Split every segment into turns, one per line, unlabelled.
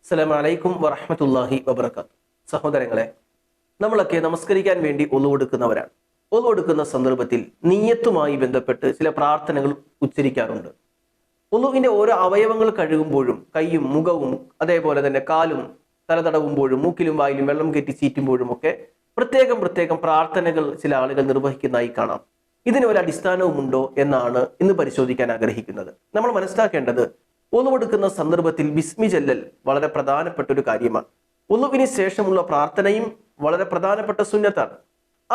അസ്സലാമു അലൈക്കും വറഹ്മത്തുള്ളാഹി വബറകാതുഹു. സഹോദരങ്ങളെ, നമ്മളൊക്കെ നമസ്കരിക്കാൻ വേണ്ടി ഒളു എടുക്കുന്നവരാണ്. ഒളു എടുക്കുന്ന സന്ദർഭത്തിൽ നിയ്യത്തുമായി ബന്ധപ്പെട്ട് ചില പ്രാർത്ഥനകൾ ഉച്ചരിക്കാറുണ്ട്. ഒളുവിന്റെ ഓരോ അവയവങ്ങൾ കഴുകുമ്പോഴും കൈയും മുഖവും അതേപോലെ തന്നെ കാലും തലതടവുമ്പോഴും മൂക്കിലും വായിലും വെള്ളം കയറ്റി ചീറ്റുമ്പോഴും ഒക്കെ പ്രത്യേകം പ്രാർത്ഥനകൾ ചില ആളുകൾ നിർവഹിക്കുന്നതായി കാണാം. ഇതിന് ഒരു അടിസ്ഥാനവുമുണ്ടോ എന്നാണ് ഇന്ന് പരിശോധിക്കാൻ ആഗ്രഹിക്കുന്നത്. നമ്മൾ മനസ്സിലാക്കേണ്ടത്, ഒളുവെടുക്കുന്ന സന്ദർഭത്തിൽ ബിസ്മി ചൊല്ലൽ വളരെ പ്രധാനപ്പെട്ട ഒരു കാര്യമാണ്. ഒളുവിന് ശേഷമുള്ള പ്രാർത്ഥനയും വളരെ പ്രധാനപ്പെട്ട സുന്നത്താണ്.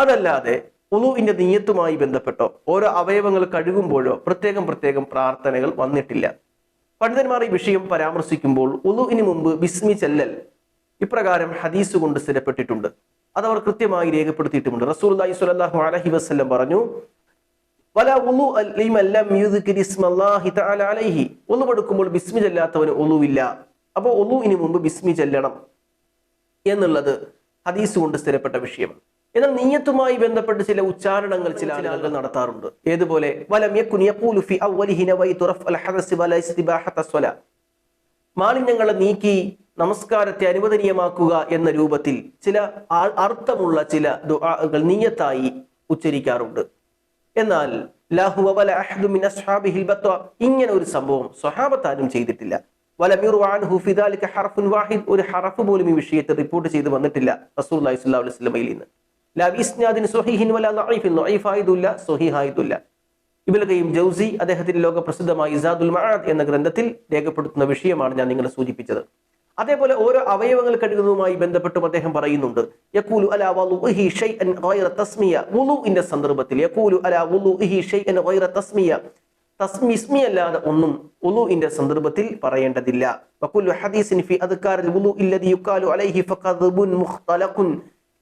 അതല്ലാതെ ഒളുവിന്റെ നിയ്യത്തുമായി ബന്ധപ്പെട്ടോ ഓരോ അവയവങ്ങൾ കഴുകുമ്പോഴോ പ്രത്യേകം പ്രാർത്ഥനകൾ വന്നിട്ടില്ല. പണ്ഡിതന്മാർ ഈ വിഷയം പരാമർശിക്കുമ്പോൾ ഒളുവിന് മുമ്പ് ബിസ്മി ചൊല്ലൽ ഇപ്രകാരം ഹദീസ് കൊണ്ട് സ്ഥിരപ്പെട്ടിട്ടുണ്ട്. അതവർ കൃത്യമായി രേഖപ്പെടുത്തിയിട്ടുമുണ്ട്. റസൂലുള്ളാഹി സ്വല്ലല്ലാഹു അലൈഹി വസല്ലം പറഞ്ഞു, ഒളുവെടുക്കുമ്പോൾ ബിസ്മി ചൊല്ലാത്തവന് ഒളുവില്ല. അപ്പോൾ ഒളുവിന് മുമ്പ് ബിസ്മി ചൊല്ലണം എന്നുള്ളത് ഹദീസ് കൊണ്ട് സ്ഥിരപ്പെട്ട വിഷയമാണ്. എന്നാൽ നിയ്യത്തുമായി ബന്ധപ്പെട്ട് ചില ഉച്ചാരണങ്ങൾ ചില ആളുകൾ നടത്താറുണ്ട്. ഏതുപോലെ മാലിന്യങ്ങളെ നീക്കി നമസ്കാരത്തെ അനുവദനീയമാക്കുക എന്ന രൂപത്തിൽ ചില അർത്ഥമുള്ള ചില ദുആകൾ നിയ്യത്തായി ഉച്ചരിക്കാറുണ്ട്. എന്നാൽ ഇങ്ങനെ ഒരു സംഭവം സ്വഹാബത്താരും ചെയ്തിട്ടില്ല. ഒരു ഹറഫ് പോലും ഈ വിഷയത്തെ റിപ്പോർട്ട് ചെയ്ത് വന്നിട്ടില്ല റസൂലുള്ളാഹി സ്വല്ലല്ലാഹു അലൈഹി വസല്ലമയിൽ നിന്ന്. ഇബ്നുൽ ഖയ്യിം ജൗസി അദ്ദേഹത്തിന്റെ ലോക പ്രസിദ്ധമായ ഇസാദുൽ മആദ് എന്ന ഗ്രന്ഥത്തിൽ രേഖപ്പെടുത്തുന്ന വിഷയമാണ് ഞാൻ നിങ്ങളെ സൂചിപ്പിച്ചത്. അതേപോലെ ഓരോ അവയവങ്ങൾ കഴുകുന്നതുമായി ബന്ധപ്പെട്ടും അദ്ദേഹം പറയുന്നുണ്ട്, യഖൂലു അലാ വുളുഇഹി ഷൈഅൻ ഗൈറ തസ്മിയ. വുളുഇന്റെ സന്ദർഭത്തിൽ യഖൂലു അലാ വുളുഇഹി ഷൈഅൻ ഗൈറ തസ്മിയ, തസ്മിസ്മി അല്ലാതെ ഒന്നും വുളുഇന്റെ സന്ദർഭത്തിൽ പറയേണ്ടതില്ല. വകുല്ലു ഹദീസിൻ ഫി അദ്കാരിൽ വുളുഇ അല്ലദി യുഖാലു അലൈഹി ഫഖദ്ബുൻ മുഖ്തലഖുൻ.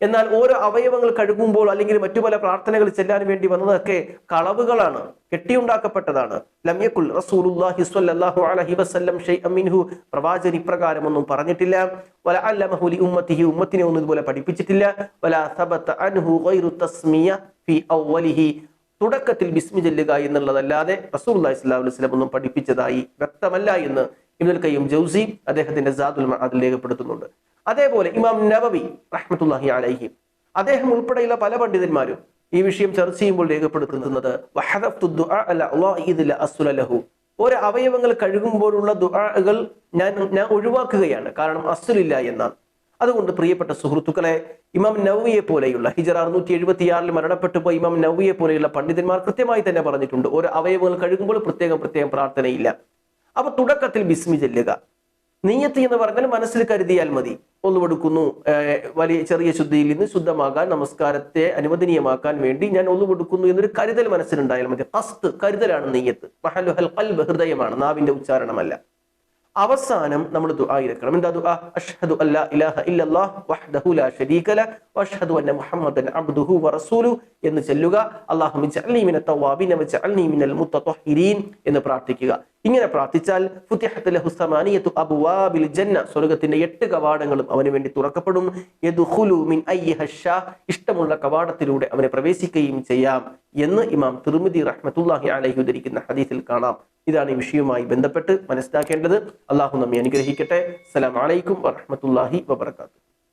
എന്നാൽ ഓരോ അവയവങ്ങൾ കഴുകുമ്പോൾ അല്ലെങ്കിൽ മറ്റു പല പ്രാർത്ഥനകൾ ചെല്ലാൻ വേണ്ടി വന്നതൊക്കെ കളവുകളാണ്, കെട്ടിയുണ്ടാക്കപ്പെട്ടതാണ്. ലം യഖുൽ റസൂലുള്ളാഹി സ്വല്ലല്ലാഹു അലൈഹി വസല്ലം ഷൈഅൻ മിൻഹു. പ്രവാചകൻ ഇപ്രകാരമൊന്നും പറഞ്ഞിട്ടില്ല. വല അല്ലമഹു ലി ഉമ്മത്തിഹി, ഉമ്മത്തിനെ ഒന്നും ഇതുപോലെ പഠിപ്പിച്ചിട്ടില്ല. വല സബത അൻഹു ഗൈറു തസ്മിയ ഫി അവ്വലിഹി. തുടക്കത്തിൽ ബിസ്മി ചൊല്ലുക എന്നുള്ളതല്ലാതെ റസൂലുള്ളാഹി സ്വല്ലല്ലാഹു അലൈഹി വസല്ലം ഒന്നും പഠിപ്പിച്ചതായി വ്യക്തമല്ല എന്ന് ഇബ്നുൽ ഖയ്യിം ജൗസി അദ്ദേഹത്തിന്റെ സാദുൽ മആദിൽ രേഖപ്പെടുത്തുന്നുണ്ട്. അതേപോലെ ഇമാം നവവി റഹ്മത്തുള്ളാഹി അലൈഹി അദ്ദേഹം ഉൾപ്പെടെയുള്ള പല പണ്ഡിതന്മാരും ഈ വിഷയം ചർച്ച ചെയ്യുമ്പോൾ രേഖപ്പെടുത്തുന്നത്, ഓരോ അവയവങ്ങൾ കഴുകുമ്പോഴുള്ള ദുആകൾ ഞാൻ ഒഴിവാക്കുകയാണ്, കാരണം അസ്ലില്ല എന്നാണ്. അതുകൊണ്ട് പ്രിയപ്പെട്ട സുഹൃത്തുക്കളെ, ഇമാം നവവിയെ പോലെയുള്ള ഹിജറ 676 മരണപ്പെട്ടു പോയി ഇമാം നവവിയെ പോലെയുള്ള പണ്ഡിതന്മാർ കൃത്യമായി തന്നെ പറഞ്ഞിട്ടുണ്ട്, ഓരോ അവയവങ്ങൾ കഴുകുമ്പോൾ പ്രത്യേകം പ്രാർത്ഥനയില്ല. അപ്പൊ തുടക്കത്തിൽ ബിസ്മി ചൊല്ലുക. നിയ്യത്ത് എന്ന് പറഞ്ഞാൽ മനസ്സിൽ കരുതിയാൽ മതി. ഒളുവെടുക്കുന്നു, വലിയ ചെറിയ ശുദ്ധിയിൽ നിന്ന് ശുദ്ധമാകാൻ, നമസ്കാരത്തെ അനുവദനീയമാക്കാൻ വേണ്ടി ഞാൻ ഒളുവെടുക്കുന്നു എന്നൊരു കരുതൽ മനസ്സിലുണ്ടായാൽ മതി. ഖസ്ദ്, കരുതലാണ് നിയ്യത്ത്. മഹല്ലുൽ ഖൽബ്, ഹൃദയമാണ്, നാവിന്റെ ഉച്ചാരണമല്ല. അവസാനം നമ്മൾ ദുആ ഇറക്കണം. എന്താ ദുആ? അഷ്ഹദു അല്ലാ ഇലാഹ ഇല്ലല്ലാഹ് വഹ്ദഹു ലാ ശരീക ലഹു വഅഷ്ഹദു അന്ന മുഹമ്മദൻ അബ്ദുഹു വറസൂലുഹു എന്ന് ചൊല്ലുക. അല്ലാഹുമ്മ ജഅൽനി മിനൽ തവ്വാബീന വജഅൽനി മിനൽ മുത്തത്വഹിരീൻ എന്ന് പ്രാർത്ഥിക്കുക. ഇങ്ങനെ പ്രാർത്ഥിച്ചാൽ ഫുതിഹത് ലഹു സമാനിയതു അബ്വാബിൽ ജന്ന, സ്വർഗ്ഗത്തിന്റെ 8 കവാടങ്ങളും അവന് വേണ്ടി തുറക്കപ്പെടും. യദ്ഖുലു മിൻ അയ്യിഹശാ, ഇഷ്ടമുള്ള കവാടത്തിലൂടെ അവനെ പ്രവേശിക്കുകയും ചെയ്യാം എന്ന് ഇമാം തിർമിദി റഹ്മത്തുള്ളാഹി അലൈഹി ഉദ്ധരിക്കുന്ന ഹദീസിൽ കാണാം. ഇതാണ് ഈ വിഷയവുമായി ബന്ധപ്പെട്ട് മനസ്സിലാക്കേണ്ടത്. അല്ലാഹു നമ്മെ അനുഗ്രഹിക്കട്ടെ. അസ്സലാമു അലൈക്കും വറഹ്മത്തുള്ളാഹി വബറകാതുഹു.